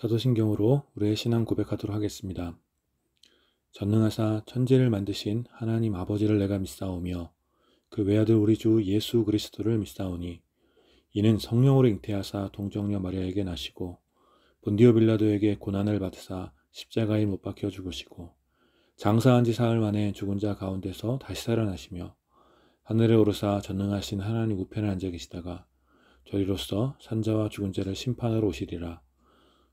사도신경으로 우리의 신앙 고백하도록 하겠습니다. 전능하사 천지를 만드신 하나님 아버지를 내가 믿사오며 그 외아들 우리 주 예수 그리스도를 믿사오니 이는 성령으로 잉태하사 동정녀 마리아에게 나시고 본디오 빌라도에게 고난을 받으사 십자가에 못 박혀 죽으시고 장사한 지 사흘 만에 죽은 자 가운데서 다시 살아나시며 하늘에 오르사 전능하신 하나님 우편에 앉아 계시다가 저리로서 산자와 죽은 자를 심판하러 오시리라.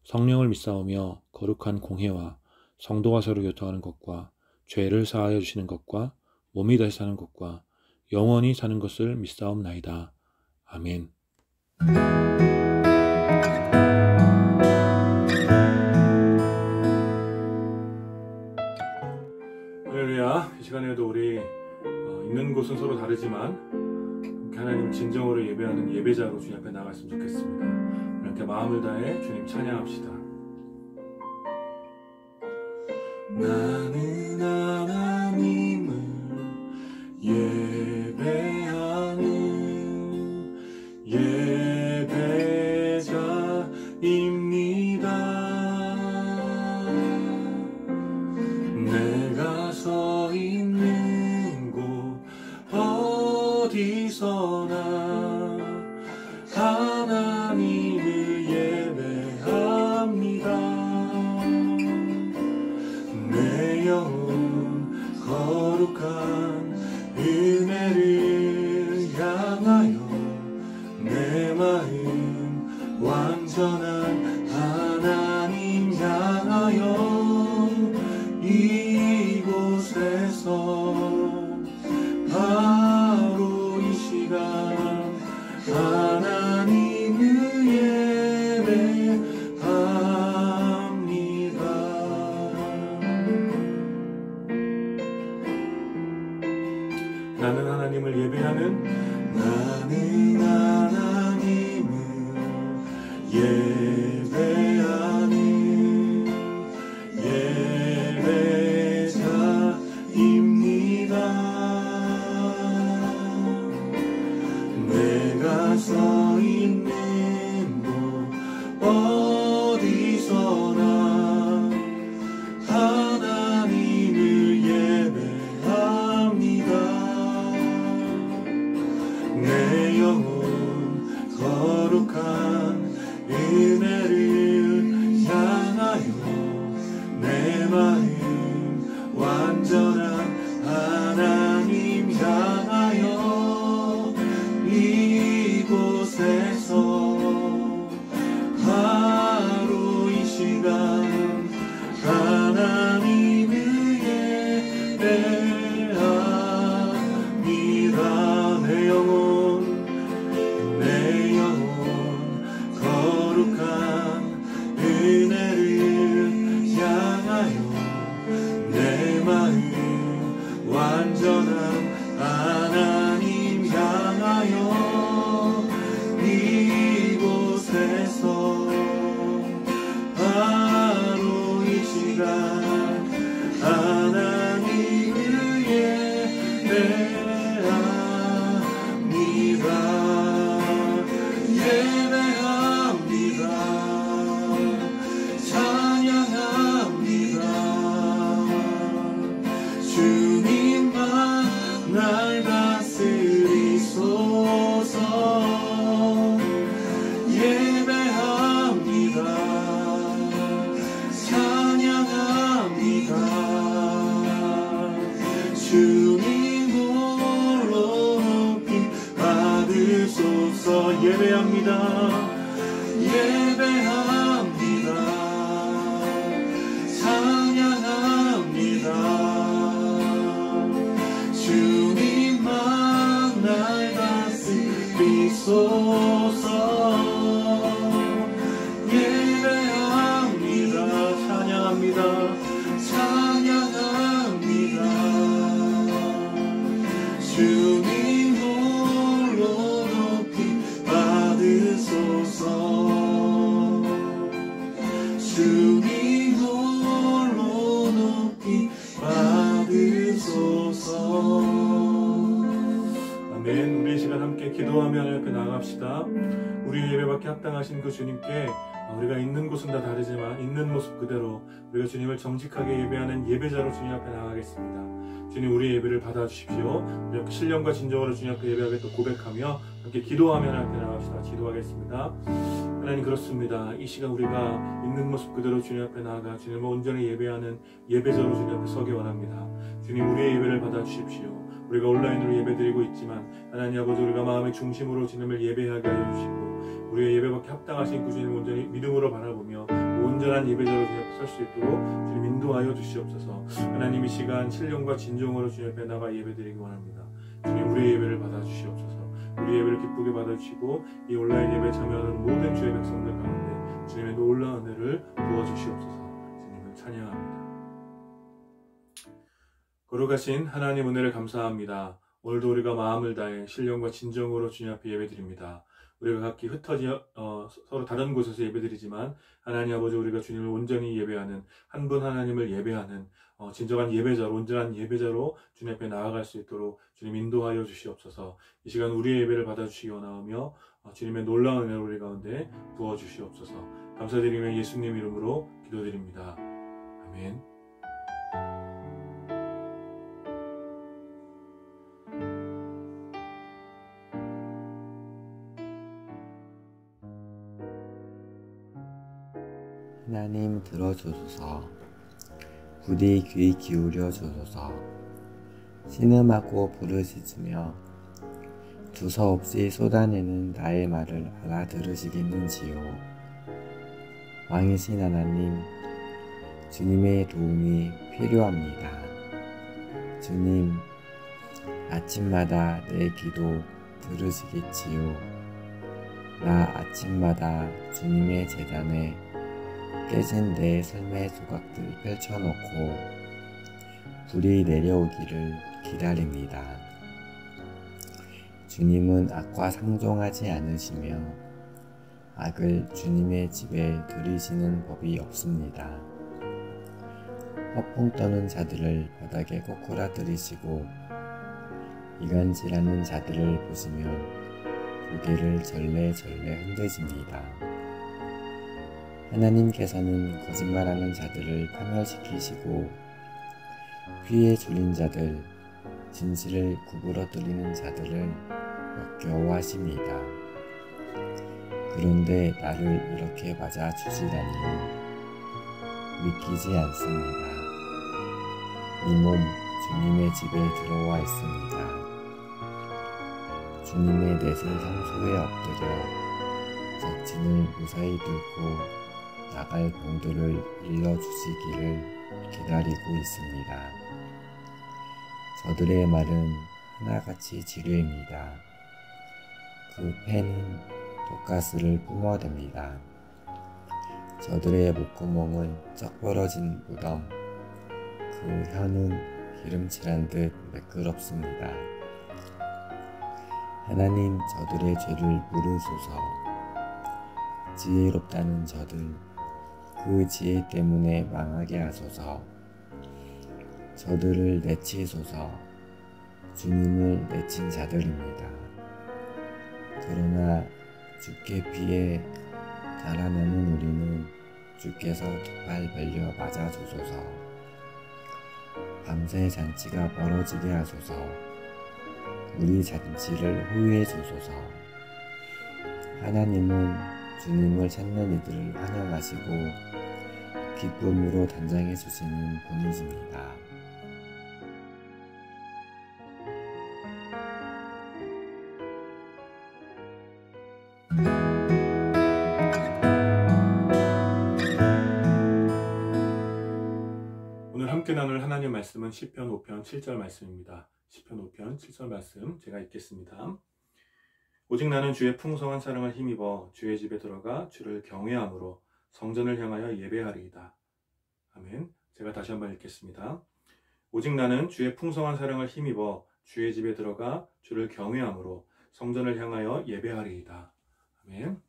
성령을 믿사오며 거룩한 공회와 성도가 서로 교통하는 것과 죄를 사하여 주시는 것과 몸이 다시 사는 것과 영원히 사는 것을 믿사옵나이다. 아멘. 할렐루야. 이 시간에도 우리 있는 곳은 서로 다르지만 함께 하나님 진정으로 예배하는 예배자로 주님 앞에 나갔으면 좋겠습니다. 이렇게 마음을 다해 주님 찬양합시다. 나는 하나님을 예배하는 예배자입니다. 내가 서 있는 곳 어디서나 하나님을 예배합니다. 내 영혼 거룩한 은혜를 향하여 내 마음 완전한 하나님 향하여 이곳에서 바로 이 시간 하나님을 예배합니다. 나는 하나님을 예배하는 나는 하나님을 예배하는 예배자입니다. 내가 서 있는 곳 어디서나 하나님을 예배합니다. 내 영혼 거룩한 은혜를 향하여 내 마음 완전한 하나님 향하여 이곳에서 바로 이 시간 하나님을 예배합니다. 내 영혼 거룩한 은혜를 향하여 내 마음 완전한 하나님 향하여 이곳에서 바로 이 시간 하나님을 예배합니다. 찬양합니다. 주님만 날 다스리소서. 예배합니다. 찬양합니다. 주님 홀로 높임 받으소서. 예배합니다. 예배합니다. 찬양합니다. 주님만 날 다스리소서. 예배합니다. 찬양합니다. 찬양합니다. 주님 홀로 높임 받으소서. 주님 홀로 높임 받으소서. 아멘. 우리 이 시간 함께 기도하며 하나님 앞에 나아갑시다. 우리 예배받기 합당하신 그 주님께 우리가 있는 곳은 다 다르지만 있는 모습 그대로 우리가 주님을 정직하게 예배하는 예배자로 주님 앞에 나가겠습니다. 주님, 우리의 예배를 받아주십시오. 우리 함께 신령과 진정으로 주님 앞에 예배하게 또 고백하며 함께 기도하며 하나님 앞에 나갑시다. 기도하겠습니다. 하나님, 그렇습니다. 이 시간 우리가 있는 모습 그대로 주님 앞에 나아가 주님을 온전히 예배하는 예배자로 주님 앞에 서기 원합니다. 주님, 우리의 예배를 받아주십시오. 우리가 온라인으로 예배드리고 있지만 하나님 아버지, 우리가 마음의 중심으로 주님을 예배하게 하여 주시고 우리의 예배받기 합당하신 그 주님을 온전히 믿음으로 바라보며 온전한 예배자로 주님 앞에 설 수 있도록 주님 인도하여 주시옵소서. 하나님, 이 시간 신령과 진정으로 주님 앞에 나가 예배드리기 원합니다. 주님, 우리의 예배를 받아주시옵소서. 우리 예배를 기쁘게 받아주시고 이 온라인 예배에 참여하는 모든 주의 백성들 가운데 주님의 놀라운 은혜를 부어주시옵소서. 주님을 찬양합니다. 거룩하신 하나님, 은혜를 감사합니다. 오늘도 우리가 마음을 다해 신령과 진정으로 주님 앞에 예배드립니다. 우리가 각기 흩어져 서로 다른 곳에서 예배드리지만 하나님 아버지, 우리가 주님을 온전히 예배하는 한 분 하나님을 예배하는 진정한 예배자로, 온전한 예배자로 주님 앞에 나아갈 수 있도록 주님 인도하여 주시옵소서. 이 시간 우리의 예배를 받아주시기 원하오며 주님의 놀라운 은혜를 우리 가운데 부어주시옵소서. 감사드리며 예수님 이름으로 기도드립니다. 아멘. 하나님 들어주소서. 부디 귀 기울여 주소서. 신음하고 부르짖으며 두서없이 쏟아내는 나의 말을 알아들으시겠는지요. 왕이신 하나님, 주님의 도움이 필요합니다. 주님, 아침마다 내 기도 들으시겠지요. 나 아침마다 주님의 제단에 깨진 내 삶의 조각들 펼쳐놓고 불이 내려오기를 기다립니다. 주님은 악과 상종하지 않으시며 악을 주님의 집에 들이시는 법이 없습니다. 허풍 떠는 자들을 바닥에 꼬꾸라뜨리시고 이간질하는 자들을 보시면 고개를 절레절레 흔드십니다. 하나님께서는 거짓말하는 자들을 파멸시키시고 피에 줄인 자들, 진실을 구부러뜨리는 자들을 역겨워하십니다. 그런데 나를 이렇게 맞아주시다니 믿기지 않습니다. 이 몸 주님의 집에 들어와 있습니다. 주님의 넷을 성소에 엎드려 적진을 무사히 뚫고 나갈 봉도를 일러주시기를 기다리고 있습니다. 저들의 말은 하나같이 지뢰입니다. 그 패는 독가스를 뿜어댑니다. 저들의 목구멍은 쩍 벌어진 무덤, 그 혀는 기름칠한 듯 매끄럽습니다. 하나님, 저들의 죄를 물으소서. 지혜롭다는 저들, 그 지혜 때문에 망하게 하소서. 저들을 내치소서. 주님을 내친 자들입니다. 그러나 주께 피해 달아나는 우리는 주께서 두 팔 벌려 맞아주소서. 밤새 잔치가 벌어지게 하소서. 우리 잔치를 호위해 주소서. 하나님은 주님을 찾는 이들을 환영하시고 기쁨으로 단장해 주시는 분이십니다. 오늘 함께 나눌 하나님 말씀은 시편 5편 7절 말씀입니다. 시편 5편 7절 말씀 제가 읽겠습니다. 오직 나는 주의 풍성한 사랑을 힘입어 주의 집에 들어가 주를 경외함으로 성전을 향하여 예배하리이다. 아멘. 제가 다시 한번 읽겠습니다. 오직 나는 주의 풍성한 사랑을 힘입어 주의 집에 들어가 주를 경외함으로 성전을 향하여 예배하리이다. 아멘.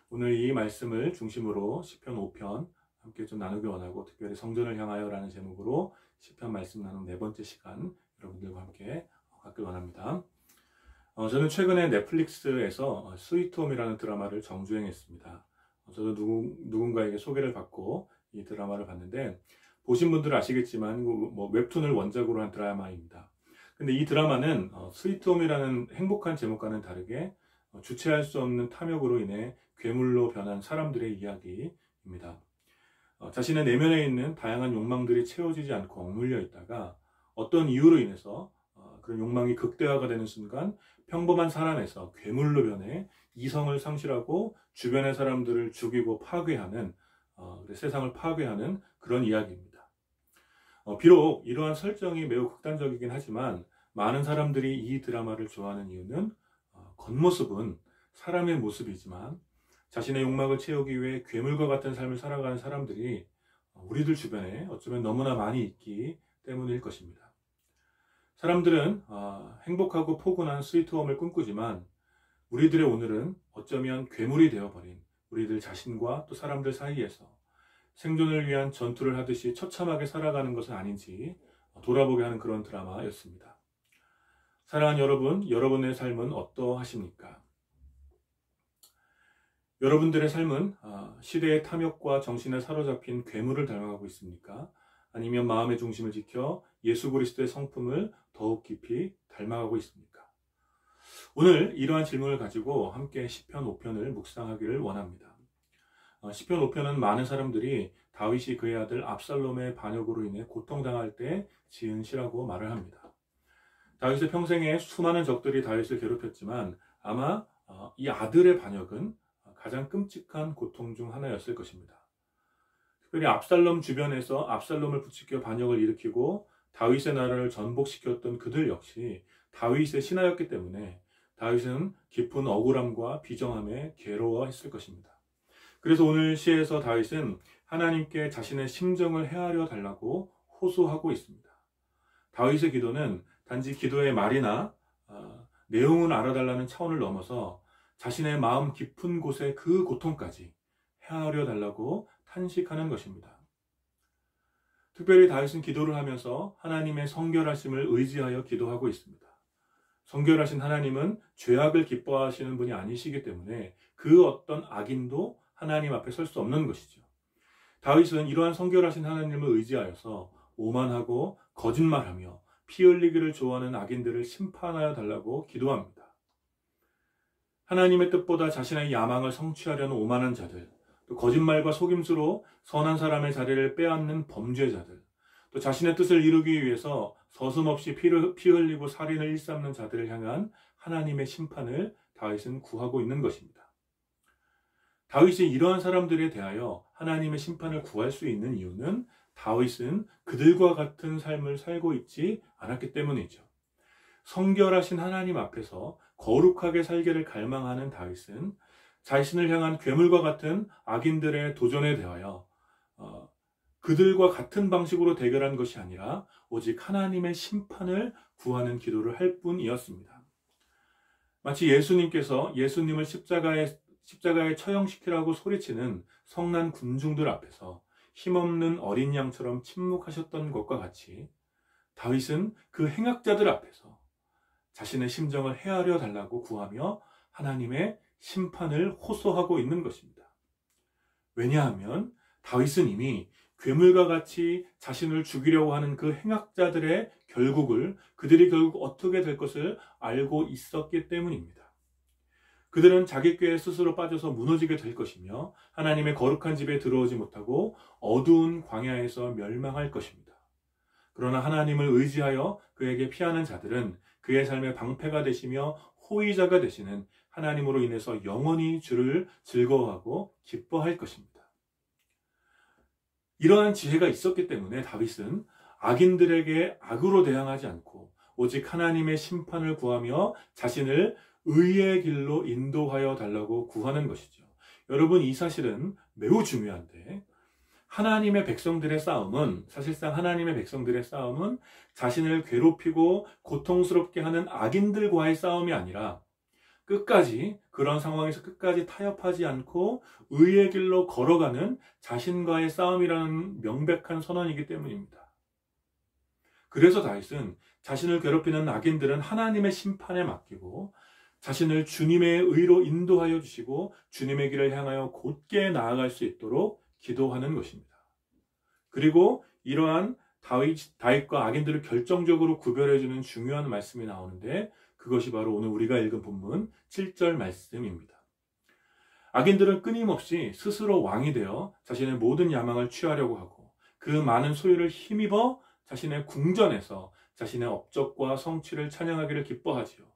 오늘 이 말씀을 중심으로 시편 5편 함께 좀 나누기 원하고, 특별히 성전을 향하여 라는 제목으로 시편 말씀 나눈 네 번째 시간 여러분들과 함께 갖길 원합니다. 저는 최근에 넷플릭스에서 스위트홈이라는 드라마를 정주행했습니다. 저도 누군가에게 소개를 받고 이 드라마를 봤는데, 보신 분들은 아시겠지만 뭐 웹툰을 원작으로 한 드라마입니다. 근데 이 드라마는 스위트홈이라는 행복한 제목과는 다르게 주체할 수 없는 탐욕으로 인해 괴물로 변한 사람들의 이야기입니다. 자신의 내면에 있는 다양한 욕망들이 채워지지 않고 억눌려 있다가 어떤 이유로 인해서 그런 욕망이 극대화가 되는 순간 평범한 사람에서 괴물로 변해 이성을 상실하고 주변의 사람들을 죽이고 파괴하는, 세상을 파괴하는 그런 이야기입니다. 비록 이러한 설정이 매우 극단적이긴 하지만 많은 사람들이 이 드라마를 좋아하는 이유는 겉모습은 사람의 모습이지만 자신의 욕망을 채우기 위해 괴물과 같은 삶을 살아가는 사람들이 우리들 주변에 어쩌면 너무나 많이 있기 때문일 것입니다. 사람들은 행복하고 포근한 스위트홈을 꿈꾸지만 우리들의 오늘은 어쩌면 괴물이 되어버린 우리들 자신과 또 사람들 사이에서 생존을 위한 전투를 하듯이 처참하게 살아가는 것은 아닌지 돌아보게 하는 그런 드라마였습니다. 사랑하는 여러분, 여러분의 삶은 어떠하십니까? 여러분들의 삶은 시대의 탐욕과 정신에 사로잡힌 괴물을 닮아가고 있습니까? 아니면 마음의 중심을 지켜 예수 그리스도의 성품을 더욱 깊이 닮아가고 있습니까? 오늘 이러한 질문을 가지고 함께 시편 5편을 묵상하기를 원합니다. 시편 5편은 많은 사람들이 다윗이 그의 아들 압살롬의 반역으로 인해 고통당할 때 지은 시라고 말을 합니다. 다윗의 평생에 수많은 적들이 다윗을 괴롭혔지만 아마 이 아들의 반역은 가장 끔찍한 고통 중 하나였을 것입니다. 특별히 압살롬 주변에서 압살롬을 부추겨 반역을 일으키고 다윗의 나라를 전복시켰던 그들 역시 다윗의 신하였기 때문에 다윗은 깊은 억울함과 비정함에 괴로워했을 것입니다. 그래서 오늘 시에서 다윗은 하나님께 자신의 심정을 헤아려 달라고 호소하고 있습니다. 다윗의 기도는 단지 기도의 말이나 내용을 알아달라는 차원을 넘어서 자신의 마음 깊은 곳에 그 고통까지 헤아려 달라고 탄식하는 것입니다. 특별히 다윗은 기도를 하면서 하나님의 성결하심을 의지하여 기도하고 있습니다. 성결하신 하나님은 죄악을 기뻐하시는 분이 아니시기 때문에 그 어떤 악인도 하나님 앞에 설 수 없는 것이죠. 다윗은 이러한 성결하신 하나님을 의지하여서 오만하고 거짓말하며 피 흘리기를 좋아하는 악인들을 심판하여 달라고 기도합니다. 하나님의 뜻보다 자신의 야망을 성취하려는 오만한 자들, 또 거짓말과 속임수로 선한 사람의 자리를 빼앗는 범죄자들, 또 자신의 뜻을 이루기 위해서 서슴없이 피 흘리고 살인을 일삼는 자들을 향한 하나님의 심판을 다윗은 구하고 있는 것입니다. 다윗이 이러한 사람들에 대하여 하나님의 심판을 구할 수 있는 이유는 다윗은 그들과 같은 삶을 살고 있지 않았기 때문이죠. 성결하신 하나님 앞에서 거룩하게 살기를 갈망하는 다윗은 자신을 향한 괴물과 같은 악인들의 도전에 대하여 그들과 같은 방식으로 대결한 것이 아니라 오직 하나님의 심판을 구하는 기도를 할 뿐이었습니다. 마치 예수님께서 예수님을 십자가에 처형시키라고 소리치는 성난 군중들 앞에서 힘없는 어린 양처럼 침묵하셨던 것과 같이 다윗은 그 행악자들 앞에서 자신의 심정을 헤아려 달라고 구하며 하나님의 심판을 호소하고 있는 것입니다. 왜냐하면 다윗은 이미 괴물과 같이 자신을 죽이려고 하는 그 행악자들의 그들이 결국 어떻게 될 것을 알고 있었기 때문입니다. 그들은 자기 꾀에 스스로 빠져서 무너지게 될 것이며 하나님의 거룩한 집에 들어오지 못하고 어두운 광야에서 멸망할 것입니다. 그러나 하나님을 의지하여 그에게 피하는 자들은 그의 삶의 방패가 되시며 호위자가 되시는 하나님으로 인해서 영원히 주를 즐거워하고 기뻐할 것입니다. 이러한 지혜가 있었기 때문에 다윗은 악인들에게 악으로 대항하지 않고 오직 하나님의 심판을 구하며 자신을 의의 길로 인도하여 달라고 구하는 것이죠. 여러분, 이 사실은 매우 중요한데 하나님의 백성들의 싸움은 사실상 하나님의 백성들의 싸움은 자신을 괴롭히고 고통스럽게 하는 악인들과의 싸움이 아니라 끝까지 그런 상황에서 끝까지 타협하지 않고 의의 길로 걸어가는 자신과의 싸움이라는 명백한 선언이기 때문입니다. 그래서 다윗은 자신을 괴롭히는 악인들은 하나님의 심판에 맡기고 자신을 주님의 의로 인도하여 주시고 주님의 길을 향하여 곧게 나아갈 수 있도록 기도하는 것입니다. 그리고 이러한 다윗과 악인들을 결정적으로 구별해주는 중요한 말씀이 나오는데 그것이 바로 오늘 우리가 읽은 본문 7절 말씀입니다. 악인들은 끊임없이 스스로 왕이 되어 자신의 모든 야망을 취하려고 하고 그 많은 소유를 힘입어 자신의 궁전에서 자신의 업적과 성취를 찬양하기를 기뻐하지요.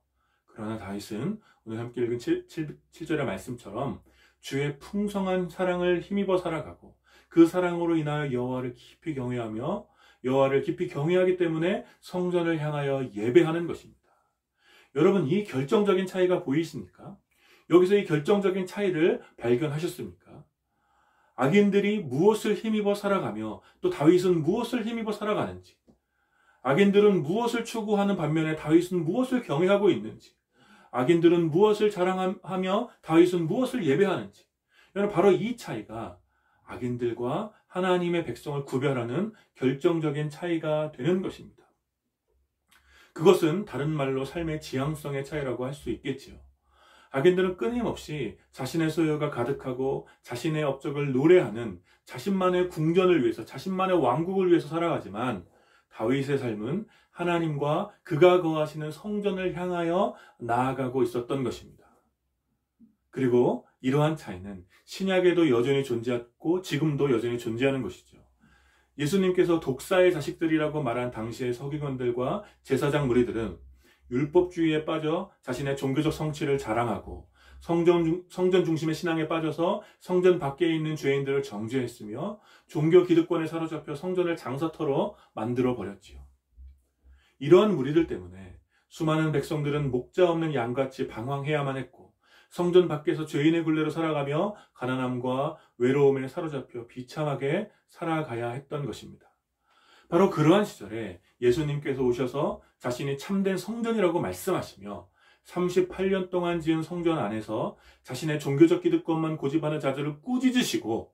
그러나 다윗은 오늘 함께 읽은 7절의 말씀처럼 주의 풍성한 사랑을 힘입어 살아가고 그 사랑으로 인하여 여호와를 깊이 경외하며 여호와를 깊이 경외하기 때문에 성전을 향하여 예배하는 것입니다. 여러분, 이 결정적인 차이가 보이십니까? 여기서 이 결정적인 차이를 발견하셨습니까? 악인들이 무엇을 힘입어 살아가며 또 다윗은 무엇을 힘입어 살아가는지, 악인들은 무엇을 추구하는 반면에 다윗은 무엇을 경외하고 있는지, 악인들은 무엇을 자랑하며 다윗은 무엇을 예배하는지, 여러분, 바로 이 차이가 악인들과 하나님의 백성을 구별하는 결정적인 차이가 되는 것입니다. 그것은 다른 말로 삶의 지향성의 차이라고 할 수 있겠지요. 악인들은 끊임없이 자신의 소유가 가득하고 자신의 업적을 노래하는 자신만의 궁전을 위해서, 자신만의 왕국을 위해서 살아가지만 다윗의 삶은 하나님과 그가 거하시는 성전을 향하여 나아가고 있었던 것입니다. 그리고 이러한 차이는 신약에도 여전히 존재했고 지금도 여전히 존재하는 것이죠. 예수님께서 독사의 자식들이라고 말한 당시의 서기관들과 제사장 무리들은 율법주의에 빠져 자신의 종교적 성취를 자랑하고 성전 중심의 신앙에 빠져서 성전 밖에 있는 죄인들을 정죄했으며 종교 기득권에 사로잡혀 성전을 장사터로 만들어 버렸지요. 이러한 무리들 때문에 수많은 백성들은 목자 없는 양같이 방황해야만 했고 성전 밖에서 죄인의 굴레로 살아가며 가난함과 외로움에 사로잡혀 비참하게 살아가야 했던 것입니다. 바로 그러한 시절에 예수님께서 오셔서 자신이 참된 성전이라고 말씀하시며 38년 동안 지은 성전 안에서 자신의 종교적 기득권만 고집하는 자들을 꾸짖으시고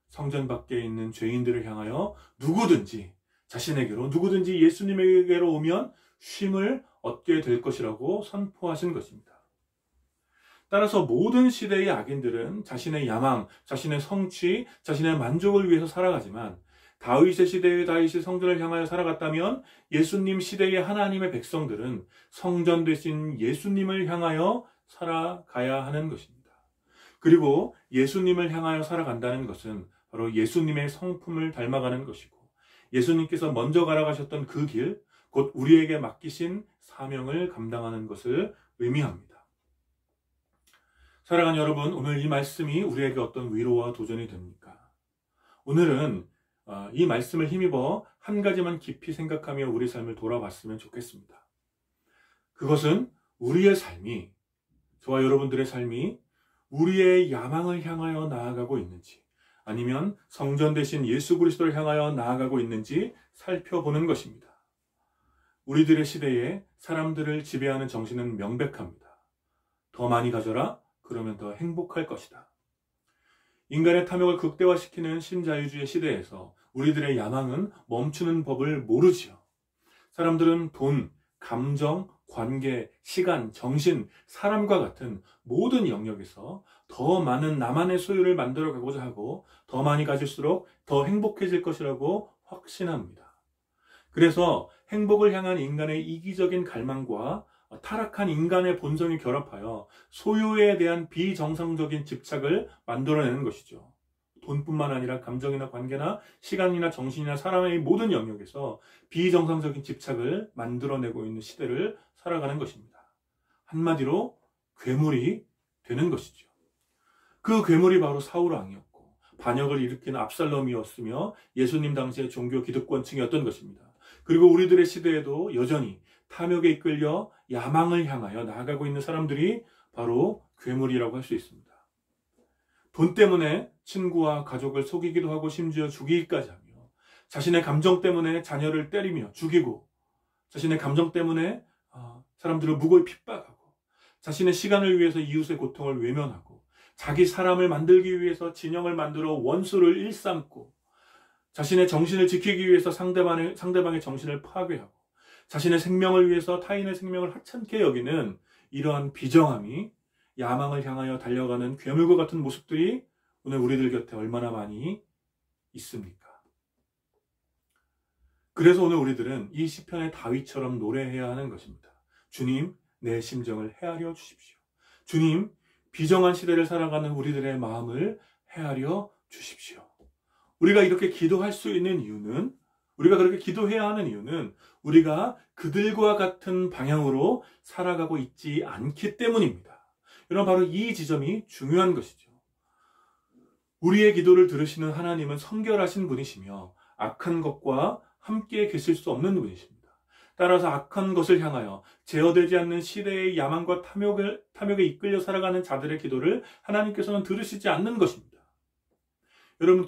성전 밖에 있는 죄인들을 향하여 누구든지 자신에게로, 누구든지 예수님에게로 오면 쉼을 얻게 될 것이라고 선포하신 것입니다. 따라서 모든 시대의 악인들은 자신의 야망, 자신의 성취, 자신의 만족을 위해서 살아가지만 다윗의 시대의 다윗이 성전을 향하여 살아갔다면 예수님 시대의 하나님의 백성들은 성전 되신 예수님을 향하여 살아가야 하는 것입니다. 그리고 예수님을 향하여 살아간다는 것은 바로 예수님의 성품을 닮아가는 것이고 예수님께서 먼저 걸어가셨던 그 길, 곧 우리에게 맡기신 사명을 감당하는 것을 의미합니다. 사랑하는 여러분, 오늘 이 말씀이 우리에게 어떤 위로와 도전이 됩니까? 오늘은 이 말씀을 힘입어 한 가지만 깊이 생각하며 우리 삶을 돌아봤으면 좋겠습니다. 그것은 우리의 삶이, 저와 여러분들의 삶이 우리의 야망을 향하여 나아가고 있는지 아니면 성전 되신 예수 그리스도를 향하여 나아가고 있는지 살펴보는 것입니다. 우리들의 시대에 사람들을 지배하는 정신은 명백합니다. 더 많이 가져라, 그러면 더 행복할 것이다. 인간의 탐욕을 극대화시키는 신자유주의 시대에서 우리들의 야망은 멈추는 법을 모르지요. 사람들은 돈, 감정, 관계, 시간, 정신, 사람과 같은 모든 영역에서 더 많은 나만의 소유를 만들어 가고자 하고 더 많이 가질수록 더 행복해질 것이라고 확신합니다. 그래서 행복을 향한 인간의 이기적인 갈망과 타락한 인간의 본성이 결합하여 소유에 대한 비정상적인 집착을 만들어내는 것이죠. 돈뿐만 아니라 감정이나 관계나 시간이나 정신이나 사람의 모든 영역에서 비정상적인 집착을 만들어내고 있는 시대를 살아가는 것입니다. 한마디로 괴물이 되는 것이죠. 그 괴물이 바로 사울 왕이었고 반역을 일으킨 압살롬이었으며 예수님 당시의 종교 기득권층이었던 것입니다. 그리고 우리들의 시대에도 여전히 탐욕에 이끌려 야망을 향하여 나아가고 있는 사람들이 바로 괴물이라고 할 수 있습니다. 돈 때문에 친구와 가족을 속이기도 하고 심지어 죽이기까지 하며 자신의 감정 때문에 자녀를 때리며 죽이고 자신의 감정 때문에 사람들을 무고히 핍박하고 자신의 시간을 위해서 이웃의 고통을 외면하고 자기 사람을 만들기 위해서 진영을 만들어 원수를 일삼고 자신의 정신을 지키기 위해서 상대방의 정신을 파괴하고 자신의 생명을 위해서 타인의 생명을 하찮게 여기는 이러한 비정함이, 야망을 향하여 달려가는 괴물과 같은 모습들이 오늘 우리들 곁에 얼마나 많이 있습니까? 그래서 오늘 우리들은 이 시편의 다윗처럼 노래해야 하는 것입니다. 주님, 내 심정을 헤아려 주십시오. 주님, 비정한 시대를 살아가는 우리들의 마음을 헤아려 주십시오. 우리가 이렇게 기도할 수 있는 이유는, 우리가 그렇게 기도해야 하는 이유는 우리가 그들과 같은 방향으로 살아가고 있지 않기 때문입니다. 여러분, 바로 이 지점이 중요한 것이죠. 우리의 기도를 들으시는 하나님은 성결하신 분이시며 악한 것과 함께 계실 수 없는 분이십니다. 따라서 악한 것을 향하여 제어되지 않는 시대의 야망과 탐욕에 이끌려 살아가는 자들의 기도를 하나님께서는 들으시지 않는 것입니다. 여러분,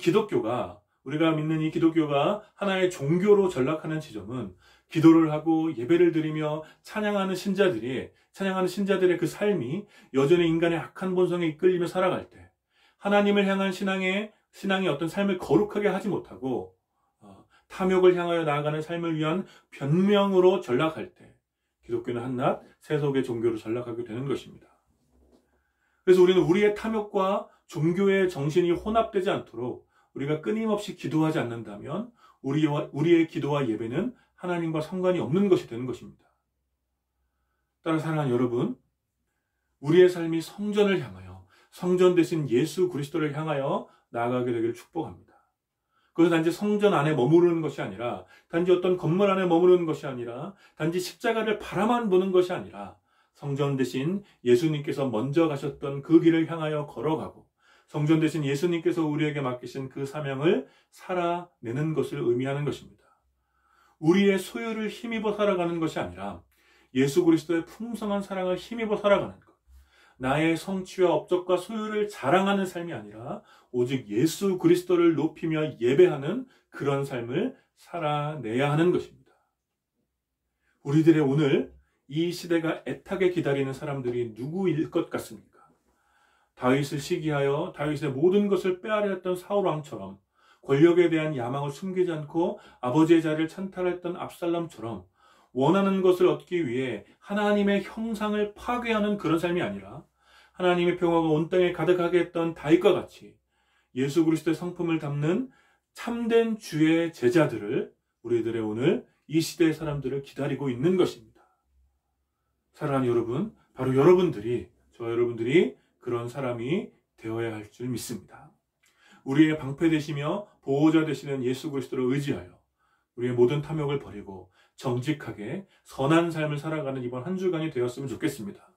우리가 믿는 이 기독교가 하나의 종교로 전락하는 지점은 기도를 하고 예배를 드리며 찬양하는 신자들의 그 삶이 여전히 인간의 악한 본성에 이끌리며 살아갈 때, 하나님을 향한 신앙의 어떤 삶을 거룩하게 하지 못하고 탐욕을 향하여 나아가는 삶을 위한 변명으로 전락할 때, 기독교는 한낱 세속의 종교로 전락하게 되는 것입니다. 그래서 우리는 우리의 탐욕과 종교의 정신이 혼합되지 않도록 우리가 끊임없이 기도하지 않는다면 우리의 기도와 예배는 하나님과 상관이 없는 것이 되는 것입니다. 따라서 사랑하는 여러분, 우리의 삶이 성전을 향하여, 성전 대신 예수 그리스도를 향하여 나아가게 되기를 축복합니다. 그것은 단지 성전 안에 머무르는 것이 아니라, 단지 어떤 건물 안에 머무르는 것이 아니라, 단지 십자가를 바라만 보는 것이 아니라, 성전 대신 예수님께서 먼저 가셨던 그 길을 향하여 걸어가고, 성전 대신 예수님께서 우리에게 맡기신 그 사명을 살아내는 것을 의미하는 것입니다. 우리의 소유를 힘입어 살아가는 것이 아니라 예수 그리스도의 풍성한 사랑을 힘입어 살아가는 것, 나의 성취와 업적과 소유를 자랑하는 삶이 아니라 오직 예수 그리스도를 높이며 예배하는 그런 삶을 살아내야 하는 것입니다. 우리들의 오늘 이 시대가 애타게 기다리는 사람들이 누구일 것 같습니까? 다윗을 시기하여 다윗의 모든 것을 빼앗려 했던 사울 왕처럼, 권력에 대한 야망을 숨기지 않고 아버지의 자리를 찬탈했던 압살롬처럼, 원하는 것을 얻기 위해 하나님의 형상을 파괴하는 그런 삶이 아니라 하나님의 평화가 온 땅에 가득하게 했던 다윗과 같이 예수 그리스도의 성품을 담는 참된 주의 제자들을, 우리들의 오늘 이 시대의 사람들을 기다리고 있는 것입니다. 사랑하는 여러분, 바로 저 여러분들이 그런 사람이 되어야 할 줄 믿습니다. 우리의 방패 되시며 보호자 되시는 예수 그리스도를 의지하여 우리의 모든 탐욕을 버리고 정직하게 선한 삶을 살아가는 이번 한 주간이 되었으면 좋겠습니다.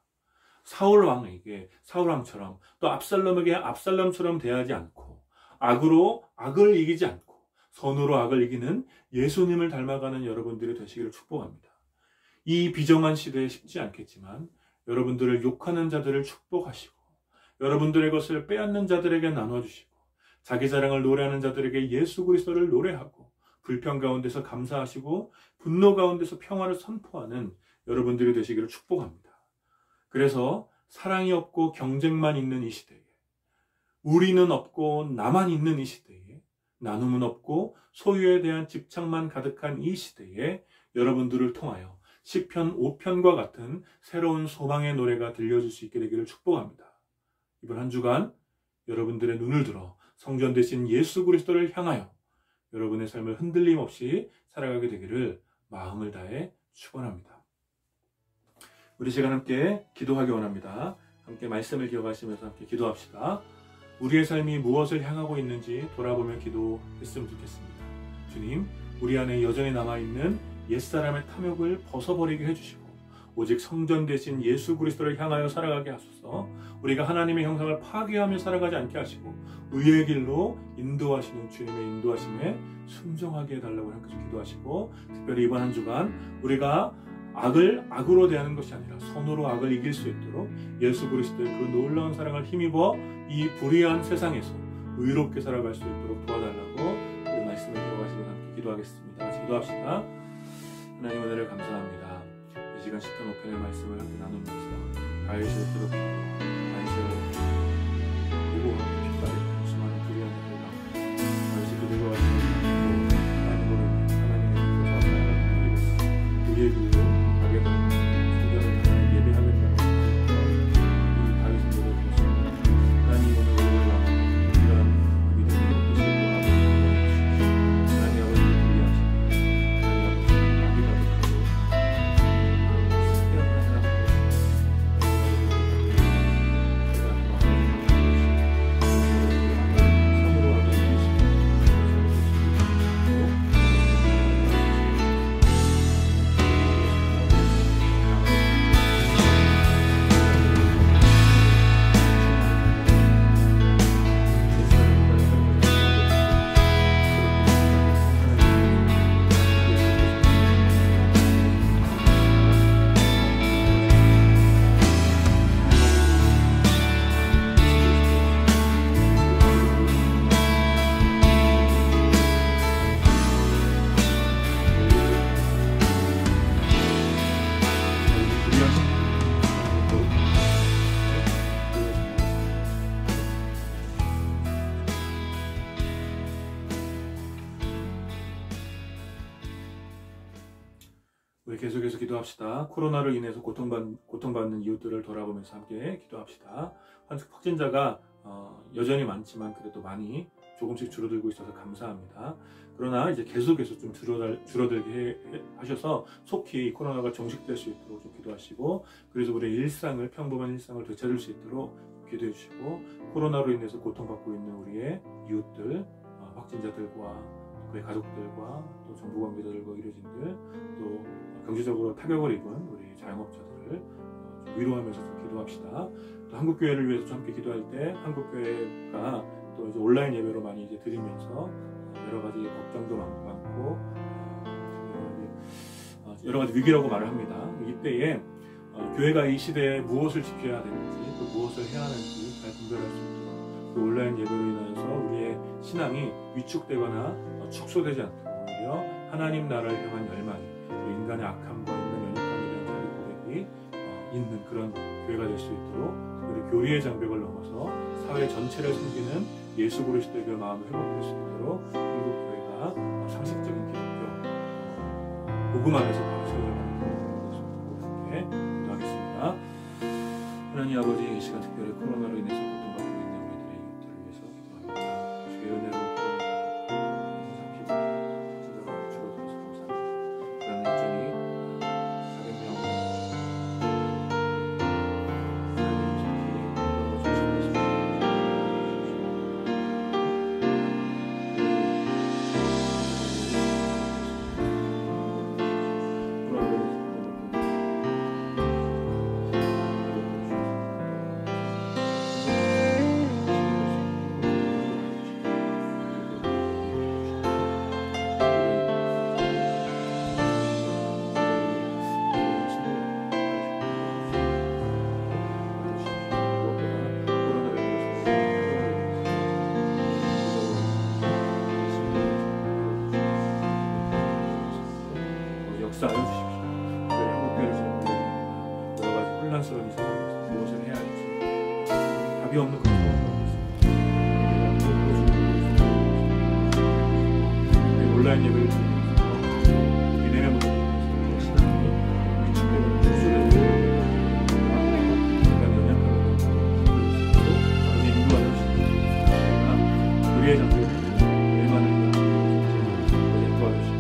사울 왕처럼, 또 압살롬에게 압살롬처럼 대하지 않고, 악으로 악을 이기지 않고 선으로 악을 이기는 예수님을 닮아가는 여러분들이 되시기를 축복합니다. 이 비정한 시대에 쉽지 않겠지만 여러분들을 욕하는 자들을 축복하시고, 여러분들의 것을 빼앗는 자들에게 나눠주시고, 자기 자랑을 노래하는 자들에게 예수 그리스도를 노래하고, 불평 가운데서 감사하시고 분노 가운데서 평화를 선포하는 여러분들이 되시기를 축복합니다. 그래서 사랑이 없고 경쟁만 있는 이 시대에, 우리는 없고 나만 있는 이 시대에, 나눔은 없고 소유에 대한 집착만 가득한 이 시대에 여러분들을 통하여 시편 5편과 같은 새로운 소망의 노래가 들려줄 수 있게 되기를 축복합니다. 이번 한 주간 여러분들의 눈을 들어 성전 대신 예수 그리스도를 향하여 여러분의 삶을 흔들림 없이 살아가게 되기를 마음을 다해 축원합니다. 우리 시간 함께 기도하기 원합니다. 함께 말씀을 기억하시면서 함께 기도합시다. 우리의 삶이 무엇을 향하고 있는지 돌아보며 기도했으면 좋겠습니다. 주님, 우리 안에 여전히 남아있는 옛사람의 탐욕을 벗어버리게 해주시고 오직 성전 대신 예수 그리스도를 향하여 살아가게 하소서. 우리가 하나님의 형상을 파괴하며 살아가지 않게 하시고 의의 길로 인도하시는 주님의 인도하심에 순종하게 해달라고 함께 기도하시고, 특별히 이번 한 주간 우리가 악을 악으로 대하는 것이 아니라 선으로 악을 이길 수 있도록 예수 그리스도의 그 놀라운 사랑을 힘입어 이 불의한 세상에서 의롭게 살아갈 수 있도록 도와달라고 우리 말씀을 기억하시면서 함께 기도하겠습니다. 같이 기도합시다. 하나님, 은혜를 감사합니다. 이 시간 시편 5편의 말씀을 함께 나누면서 다윗을 괴롭히고 다윗을 보고하며 핍박했고 수많은 불의한 자들 가운데 다윗이 그들과 같이 하나님으로 하나님의 뜻과 사랑을 그리고 의의 위해서 기도합시다. 코로나로 인해서 고통받는 이웃들을 돌아보면서 함께 기도합시다. 확진자가 여전히 많지만 그래도 많이 조금씩 줄어들고 있어서 감사합니다. 그러나 이제 계속해서 좀 줄어들게 하셔서 속히 코로나가 종식될 수 있도록 좀 기도하시고, 그래서 우리의 평범한 일상을 되찾을 수 있도록 기도해 주시고, 코로나로 인해서 고통받고 있는 우리의 이웃들, 확진자들과 그의 가족들과 또 정부 관계자들과 의료진들, 또 경제적으로 타격을 입은 우리 자영업자들을 좀 위로하면서 좀 기도합시다. 또 한국교회를 위해서 좀 함께 기도할 때 한국교회가 또 이제 온라인 예배로 많이 이제 드리면서 여러 가지 걱정도 많고 여러 가지 위기라고 말을 합니다. 이때에 교회가 이 시대에 무엇을 지켜야 되는지 또 무엇을 해야 하는지 잘 분별할 수 있도록, 그 온라인 예배로 인하여서 우리의 신앙이 위축되거나 축소되지 않도록 오히려 하나님 나라를 향한 열망이, 또 인간의 악함과 인간의 연약함에 대한 자기 고백이 있는 그런 교회가 될 수 있도록, 우리 교리의 장벽을 넘어서 사회 전체를 섬기는 예수 그리스도의 그 마음을 회복할 수 있도록 한국교회가 상식적인 기독교, 복음 안에서 바로 세워져가는 그런 것을 함께 기도하겠습니다. 하나님 아버지, 이 시간 특별히 코로나로 인해서 고통받고 있는 우리들의 이웃들을 위해서 기도합니다. 주의 은혜로 역사하여 주십시오. 특별히 한국교회를 살고 여러 가지 혼란스러운 이 상황에서 무엇을 해야 할지 답이 없는 그런 상황 가운데 있습니다. 온라인 예배를 드리면서 믿음의 모습을 신앙이 위축되고 축소되고 인간의 연약함을 아버지 인도하여 주십시오. 우리의 장벽을 얼마나 인도하여 주십시오.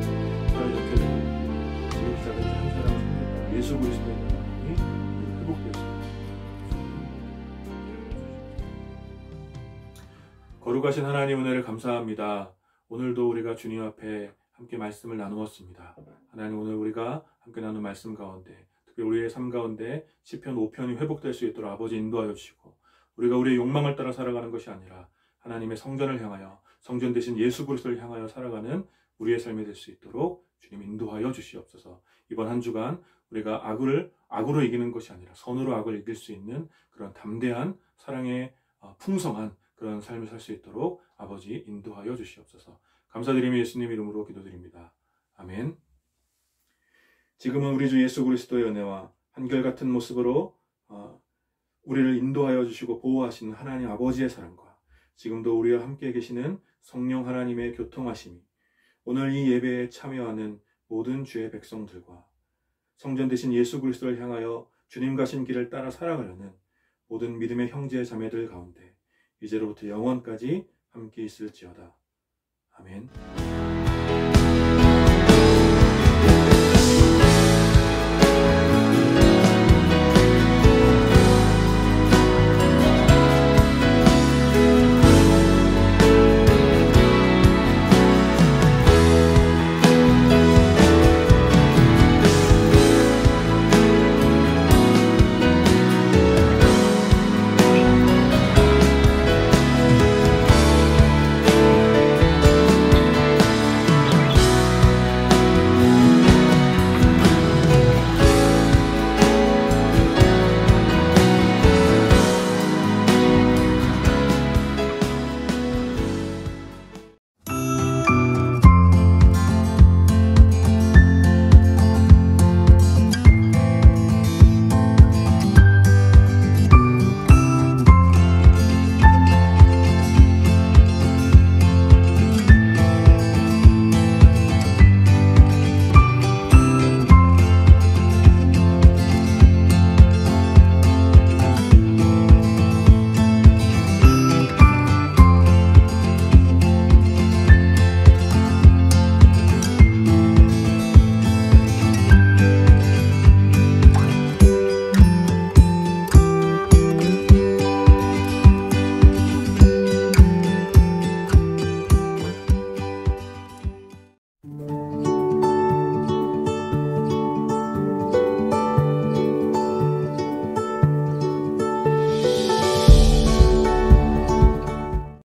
예수 그리스도의 마음이 회복되었습니다. 거룩하신 하나님 은혜를 감사합니다. 오늘도 우리가 주님 앞에 함께 말씀을 나누었습니다. 하나님, 오늘 우리가 함께 나눈 말씀 가운데 특별히 우리의 삶 가운데 시편 5편이 회복될 수 있도록 아버지 인도하여 주시고, 우리가 우리의 욕망을 따라 살아가는 것이 아니라 하나님의 성전을 향하여, 성전 대신 예수 그리스도를 향하여 살아가는 우리의 삶이 될 수 있도록 주님 인도하여 주시옵소서. 이번 한 주간 우리가 악으로 이기는 것이 아니라 선으로 악을 이길 수 있는 그런 담대한 사랑의 풍성한 그런 삶을 살 수 있도록 아버지 인도하여 주시옵소서. 감사드리며 예수님 이름으로 기도드립니다. 아멘. 지금은 우리 주 예수 그리스도의 은혜와 한결같은 모습으로 우리를 인도하여 주시고 보호하시는 하나님 아버지의 사랑과 지금도 우리와 함께 계시는 성령 하나님의 교통하심이 오늘 이 예배에 참여하는 모든 주의 백성들과 성전 대신 예수 그리스도를 향하여 주님 가신 길을 따라 살아가려는 모든 믿음의 형제 자매들 가운데 이제로부터 영원까지 함께 있을지어다. 아멘.